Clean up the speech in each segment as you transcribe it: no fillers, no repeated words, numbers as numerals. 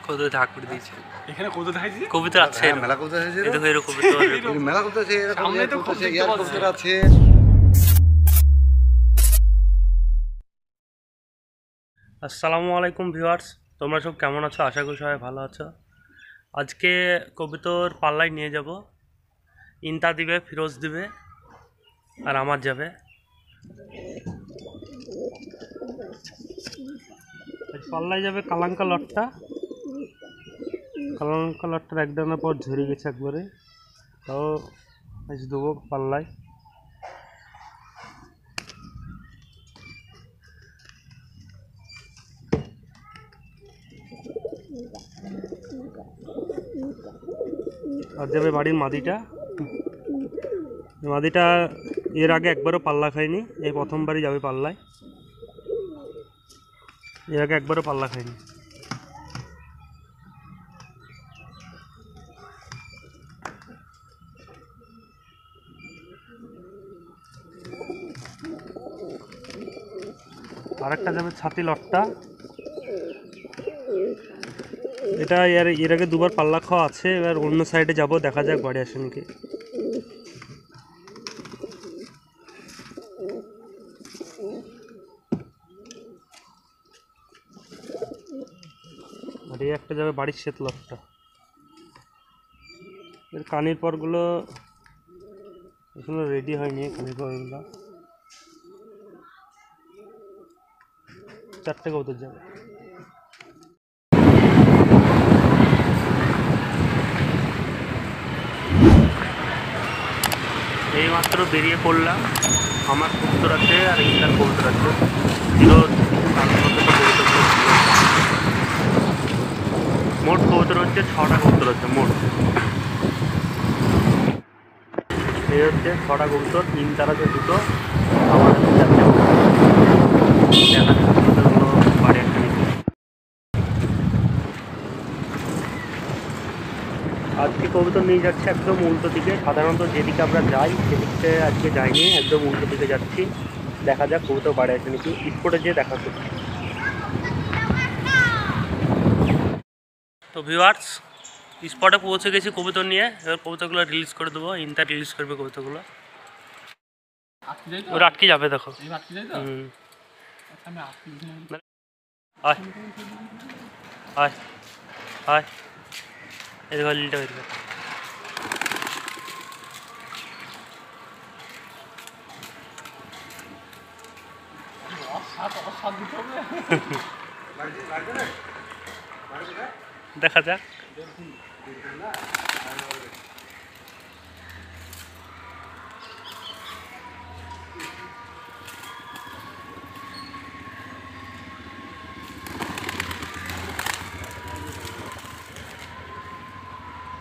কবুতর ধাক করে দিয়েছে। এখানে কবুতর দেখাইছি, কবুতর আছে, মেলা কবুতর আছে, এই দেখো এরকম কবুতর, মেলা কবুতর আছে, এরকম সামনে তো কবুতর আছে, দেখতে ইয়ার পাচ্ছি। কবুতর আছে। আসসালামু আলাইকুম ভিউয়ার্স, তোমরা সব কেমন আছো? আশা করি সবাই ভালো আছো। আজকে কবুতর পাল্লায় নিয়ে যাব। ইন্তা দিবে, ফিরোজ দিবে, আর আমার যাবে। পাল্লায় যাবে কালাঙ্কা লটটা। কালাঙ্কা লটটার একদানের পর ঝরে গেছে একবারে, তাও আজ দেবো পাল্লায়। আর যাবে বাড়ির মাদিটা। মাদিটা এর আগে একবারও পাল্লা খায়নি, এই প্রথমবারই যাবে পাল্লায়। এর আগে একবারও পাল্লা খায়নি। আরেকটা যাবে ছাতি লটটা। এটা এর আগে দুবার পাল্লা খাওয়া আছে, এবার অন্য সাইডে যাব, দেখা যাক বাড়ি আসে নাকি। আর এই একটা যাবে বাড়ির শ্বেত লটটা। এর কানের পরগুলো এখনো রেডি হয়নি, কানের পরগুলো। চারটে কবুতর যাবে। এইমাত্র বেরিয়ে পড়লাম। আমার কবুতর আছে আর ইন্দার কবুতর আছে। মোট কবুতর হচ্ছে 6টা কবুতর আছে মোট। এই হচ্ছে 6টা কবুতর, ইন্দার আছে 2টো, আমার আছে 4টে কবুতর। দেখা যাচ্ছে কবুতরগুলো বাড়ি একটা নিচ্ছে। আজকে কবুতর নিয়ে যাচ্ছে একদম উল্টো দিকে। সাধারণত যেদিকে আমরা যাই সেদিকে আজকে যাইনি, একদম উল্টো দিকে যাচ্ছি। দেখা যাক কবুতর বাড়ি আছে নাকি, স্পটে যেয়ে দেখা করছি। তো ভিউয়ার্স, স্পটে পৌঁছে গেছি কবুতর নিয়ে। এবার কবুতরগুলো রিলিজ করে দেবো, ইন্টার রিলিজ করবে কবুতরগুলো। ওরা আটকে যাবে, দেখো। আয় আয় আয়, এই দেখো লিলটা বের করে। দেখা যাক।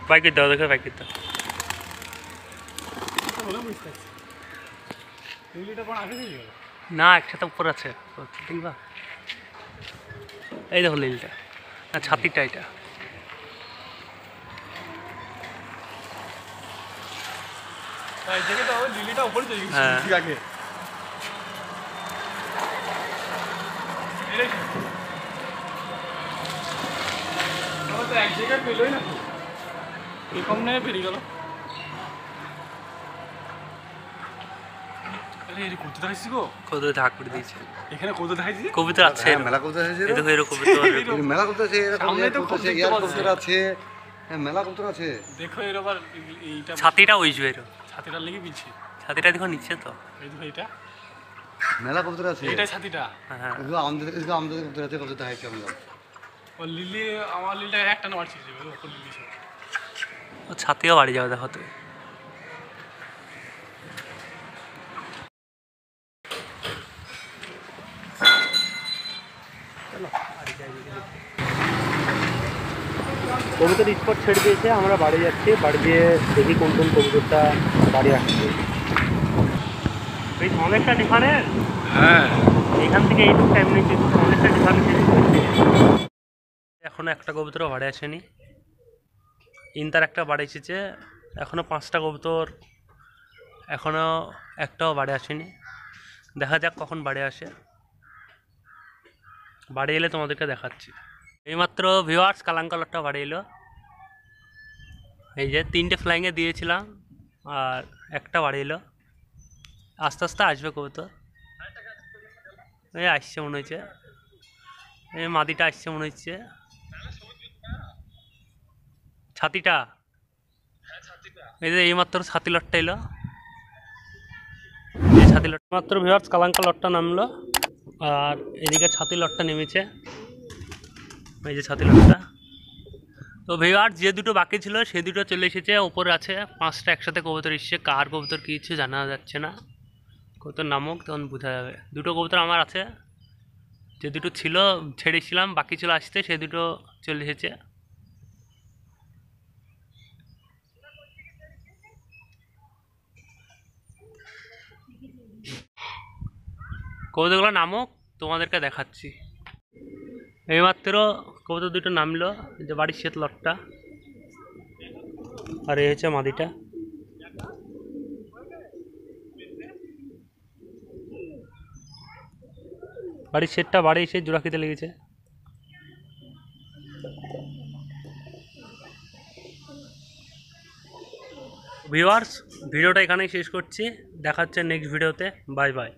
প্যাকেট দাও, দেখো প্যাকেট দাও। না, একসাথে উপর আছে, দেখবা। এই দেখো লিলটা, না ছাতিটা এটা। এক জায়গায় পেলোই না, এরকম নেই পেরিয়ে গেল। কবুতর ধাক করে দিয়েছে। এখানে কবুতর দেখাইছি, কবুতর আছে, মেলা কবুতর আছে, এই দেখো এরকম কবুতর। মেলা কবুতর আছে, এরকম সামনে তো কবুতর আছে, দেখতে ইয়ার পাচ্ছি। কবুতর আছে, মেলা কবুতর আছে। দেখো এর আবার এইটা ছাতিটা ওই যে ছাতিটার লেগে পিছিয়ে, ছাতিটা দেখো নিচ্ছে তো। এই দেখো এইটা, মেলা কবুতর আছে, এইটাই ছাতিটা। হ্যাঁ, এগুলো আমাদের কবুতর আছে, কবুতর দেখাইছি আমরা। ও লিলি, আমার লিলিটা একটা না মারছি যাবে ওপর লিলি সব। ও ছাতিও বাড়ি যাবে, দেখো তো। কবুতর স্পট ছেড়ে দিয়েছে, আমরা বাড়ি যাচ্ছি। বাড়ি দিয়ে দেখি কোন কোন কবুতরটা বাড়ি আসছে। বেশ অনেকটা ডিফারেন্স। হ্যাঁ, এখান থেকে এইটুকু টাইম নিচ্ছে, অনেকটা ডিফারেন্স। এখনো একটা কবুতরও বাড়ি আসেনি। ইন্টার একটা বাড়ি এসেছে, এখনও 5টা কবুতর, এখনও একটাও বাড়ি আসেনি। দেখা যাক কখন বাড়ি আসে। বাড়ি এলে তোমাদেরকে দেখাচ্ছি। এইমাত্র ভিউয়ার্স কালাঙ্কালরটা বাড়ি এলো। এই যে 3টে ফ্লাইংয়ে দিয়েছিলাম আর একটা বাড়ি এলো। আস্তে আস্তে আসবে কবুতর। এই আসছে মনে হচ্ছে, এই মাদিটা আসছে মনে হচ্ছে। ছাতিটা এই যে এইমাত্র ছাতি লটটা এলো। এই ছাতি লট মাত্র ভিউয়ার্স কালাঙ্কা লটটা নামলো আর এদিকে ছাতি লটটা নেমেছে। এই যে ছাতি লটটা। তো ভিউয়ার্স যে দুটো বাকি ছিল সে দুটো চলে এসেছে, ওপরে আছে 5টা একসাথে কবুতর এসছে। কার কবুতর কী কিছু জানা যাচ্ছে না, কবুতর নামক তখন বোঝা যাবে। দুটো কবুতর আমার আছে, যে দুটো ছিল ছেড়েছিলাম বাকি ছিল আসতে, সে দুটো চলে এসেছে। কবুতরগুলো নামক তোমাদেরকে দেখাচ্ছি। এইমাত্র কবুতর দুটো নামলো, যে বাড়ির শ্বেত লটটা আর এই হচ্ছে মাদিটা। বাড়ির শেডটা বাড়ি এসে জোড়া খেতে লেগেছে। ভিউয়ার্স ভিডিওটা এখানেই শেষ করছি, দেখা হচ্ছে নেক্সট ভিডিওতে। Bye bye.